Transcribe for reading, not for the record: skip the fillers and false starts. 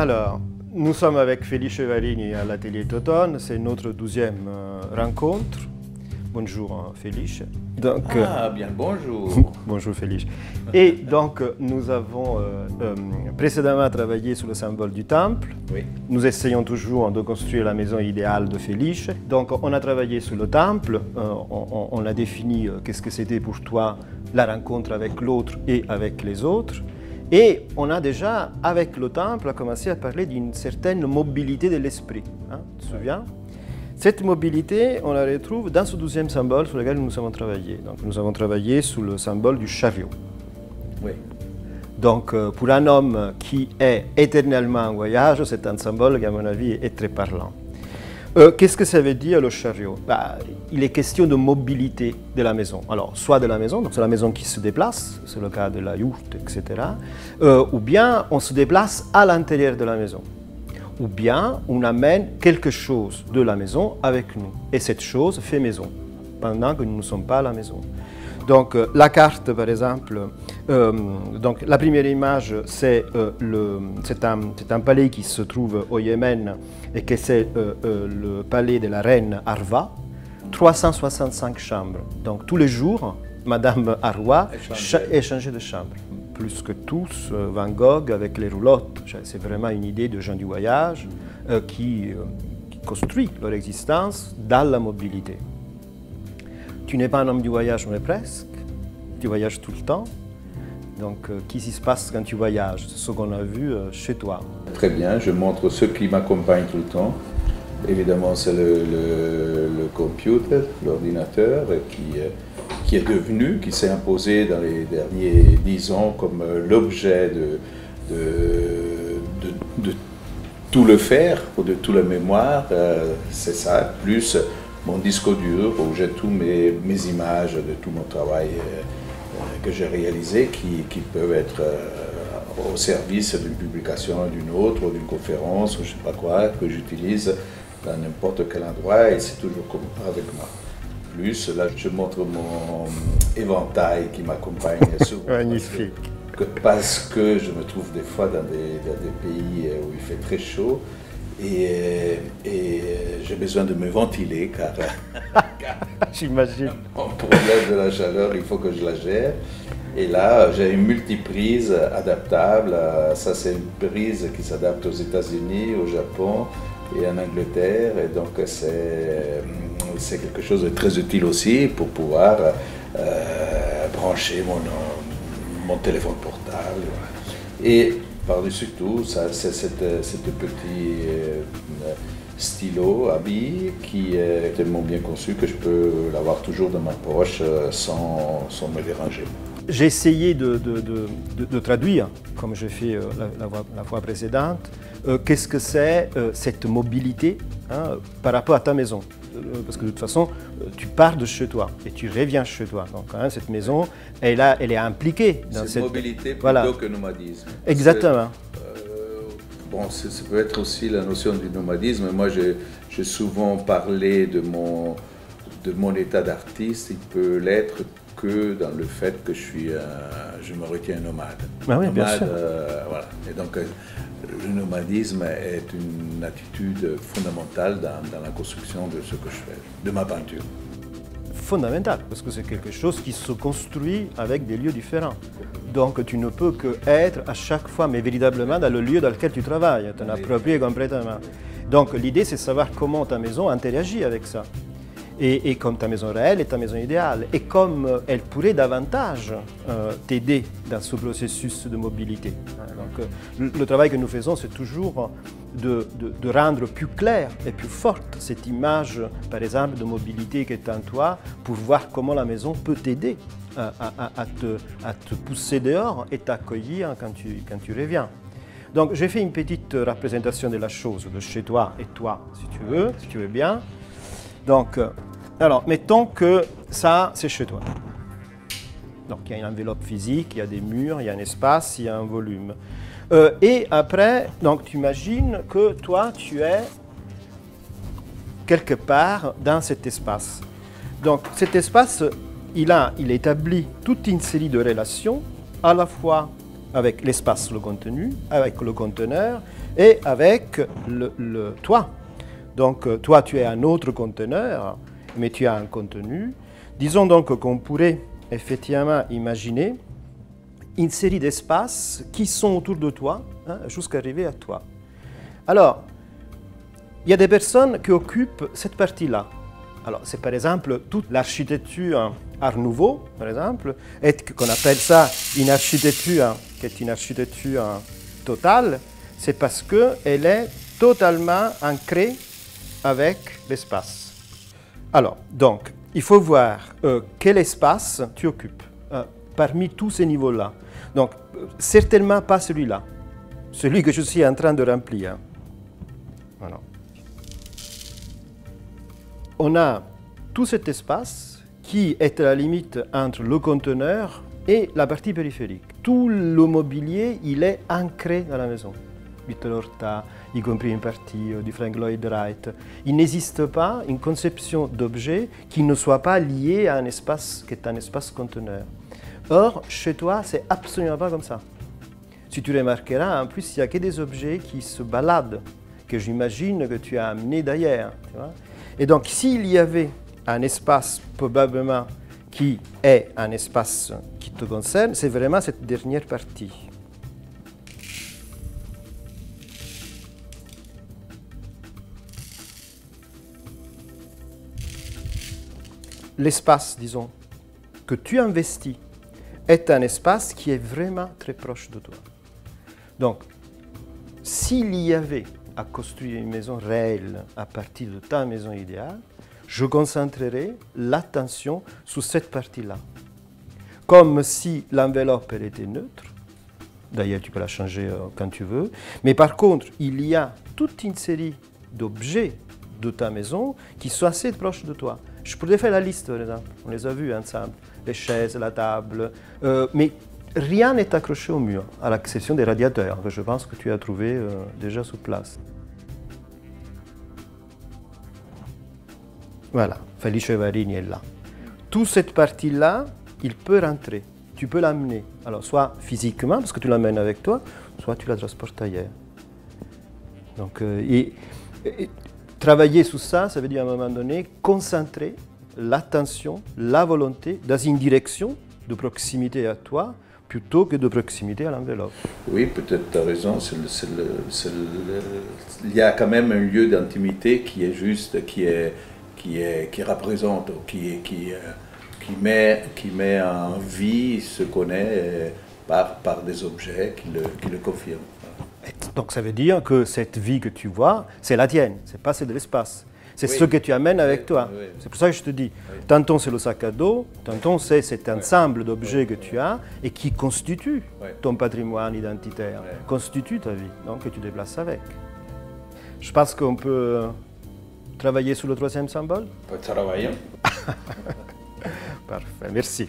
Alors, nous sommes avec Felice Varini à l'atelier d'automne, c'est notre 12e rencontre. Bonjour Felice. Donc, bien le bonjour. Bonjour Felice. Et donc nous avons précédemment travaillé sur le symbole du temple. Oui. Nous essayons toujours de construire la maison idéale de Felice. Donc on a travaillé sur le temple, on a défini qu'est-ce que c'était pour toi la rencontre avec l'autre et avec les autres. Et on a déjà, avec le temple, commencé à parler d'une certaine mobilité de l'esprit. Hein, tu te souviens ? Cette mobilité, on la retrouve dans ce 12e symbole sur lequel nous avons travaillé. Donc, nous avons travaillé sur le symbole du chariot. Oui. Donc, pour un homme qui est éternellement en voyage, c'est un symbole qui, à mon avis, est très parlant. Qu'est-ce que ça veut dire, le chariot? Il est question de mobilité de la maison. Alors, soit de la maison, donc c'est la maison qui se déplace, c'est le cas de la yourte, etc. Ou bien on se déplace à l'intérieur de la maison. Ou bien on amène quelque chose de la maison avec nous. Et cette chose fait maison, pendant que nous ne sommes pas à la maison. Donc la carte, par exemple, donc, la première image, c'est un palais qui se trouve au Yémen et que c'est le palais de la reine Arwa, 365 chambres. Donc tous les jours, Madame Arwa est changée de chambre. Plus que tous, Van Gogh avec les roulottes. C'est vraiment une idée de gens du voyage qui construit leur existence dans la mobilité. Tu n'es pas un homme du voyage, mais presque. Tu voyages tout le temps. Donc, qu'est-ce qui se passe quand tu voyages? C'est ce qu'on a vu chez toi. Très bien, je montre ceux qui m'accompagnent tout le temps. Évidemment, c'est le computer, l'ordinateur, qui est devenu, qui s'est imposé dans les derniers 10 ans comme l'objet de tout le faire, ou de toute la mémoire. C'est ça, plus mon disque dur où j'ai toutes mes images de tout mon travail que j'ai réalisé qui peuvent être au service d'une publication, d'une autre, ou d'une conférence, ou je ne sais pas quoi, que j'utilise dans n'importe quel endroit, et c'est toujours comme avec moi. Plus, là, je montre mon éventail qui m'accompagne souvent. Magnifique. Parce que je me trouve des fois dans des pays où il fait très chaud, et j'ai besoin de me ventiler, car j'imagine. Mon problème de la chaleur, il faut que je la gère. Et là, j'ai une multiprise adaptable. Ça, c'est une prise qui s'adapte aux États-Unis, au Japon et en Angleterre. Et donc, c'est quelque chose de très utile aussi pour pouvoir brancher mon téléphone portable. Et par-dessus tout, c'est cette petit stylo à billes qui est tellement bien conçu que je peux l'avoir toujours dans ma poche sans me déranger. J'ai essayé de traduire, comme j'ai fait la fois précédente, qu'est-ce que c'est cette mobilité par rapport à ta maison. Parce que de toute façon, tu pars de chez toi et tu reviens chez toi. Donc cette maison, elle est impliquée dans cette mobilité plutôt que nomadisme. Exactement. Bon, ça peut être aussi la notion du nomadisme. Moi, j'ai souvent parlé de mon état d'artiste. Il peut l'être que dans le fait que je me retiens nomade. Ah oui, nomade, bien sûr. Voilà. Et donc, le nomadisme est une attitude fondamentale dans la construction de ce que je fais, de ma peinture. Fondamental, parce que c'est quelque chose qui se construit avec des lieux différents. Donc tu ne peux qu'être à chaque fois, mais véritablement dans le lieu dans lequel tu travailles, t'en appropries complètement. Donc l'idée, c'est de savoir comment ta maison interagit avec ça. Et comme ta maison réelle est ta maison idéale. Et comme elle pourrait davantage t'aider dans ce processus de mobilité. Donc le travail que nous faisons, c'est toujours de rendre plus claire et plus forte cette image, par exemple, de mobilité qui est en toi, pour voir comment la maison peut t'aider à te pousser dehors et t'accueillir quand tu reviens. Donc j'ai fait une petite représentation de la chose, de chez toi et toi, si tu veux bien. Donc, alors, mettons que ça, c'est chez toi. Donc, il y a une enveloppe physique, il y a des murs, il y a un espace, il y a un volume. Et après, donc, tu imagines que toi, tu es quelque part dans cet espace. Donc, cet espace, il établit toute une série de relations, à la fois avec l'espace, le contenu, avec le conteneur et avec le toi. Donc toi, tu es un autre conteneur, mais tu as un contenu. Disons donc qu'on pourrait effectivement imaginer une série d'espaces qui sont autour de toi, hein, jusqu'à arriver à toi. Alors, il y a des personnes qui occupent cette partie-là. Alors, c'est par exemple toute l'architecture Art Nouveau, par exemple, et qu'on appelle ça une architecture qui est une architecture totale, c'est parce qu'elle est totalement ancrée avec l'espace. Alors, donc, il faut voir quel espace tu occupes parmi tous ces niveaux-là. Donc, certainement pas celui-là, celui que je suis en train de remplir. Voilà. On a tout cet espace qui est à la limite entre le conteneur et la partie périphérique. Tout le mobilier, il est ancré dans la maison. Vitellorta, y compris une partie du Frank Lloyd Wright. Il n'existe pas une conception d'objet qui ne soit pas liée à un espace qui est un espace conteneur. Or, chez toi, c'est absolument pas comme ça. Si tu remarqueras, en plus, il n'y a que des objets qui se baladent, que j'imagine que tu as amenés d'ailleurs. Et donc, s'il y avait un espace probablement qui est un espace qui te concerne, c'est vraiment cette dernière partie. L'espace, disons, que tu investis est un espace qui est vraiment très proche de toi. Donc, s'il y avait à construire une maison réelle à partir de ta maison idéale, je concentrerai l'attention sur cette partie-là. Comme si l'enveloppe était neutre, d'ailleurs tu peux la changer quand tu veux, mais par contre, il y a toute une série d'objets de ta maison qui sont assez proches de toi. Je pourrais faire la liste, par exemple, on les a vus ensemble, les chaises, la table, mais rien n'est accroché au mur, à l'exception des radiateurs, que je pense que tu as trouvé déjà sur place. Voilà, Felice Varini est là. Toute cette partie-là, il peut rentrer, tu peux l'amener. Alors, soit physiquement, parce que tu l'amènes avec toi, soit tu la transportes ailleurs. Donc, travailler sur ça, ça veut dire à un moment donné concentrer l'attention, la volonté dans une direction de proximité à toi plutôt que de proximité à l'enveloppe. Oui, peut-être tu as raison. Il y a quand même un lieu d'intimité qui est juste, qui représente, qui met en vie ce qu'on est par des objets qui le confirment. Donc ça veut dire que cette vie que tu vois, c'est la tienne, c'est pas celle de l'espace. C'est ce que tu amènes avec toi. C'est pour ça que je te dis, tantôt c'est le sac à dos, tantôt c'est cet ensemble d'objets que tu as et qui constitue ton patrimoine identitaire, constitue ta vie, donc que tu déplaces avec. Je pense qu'on peut travailler sur le troisième symbole. Travaillons. Parfait, merci.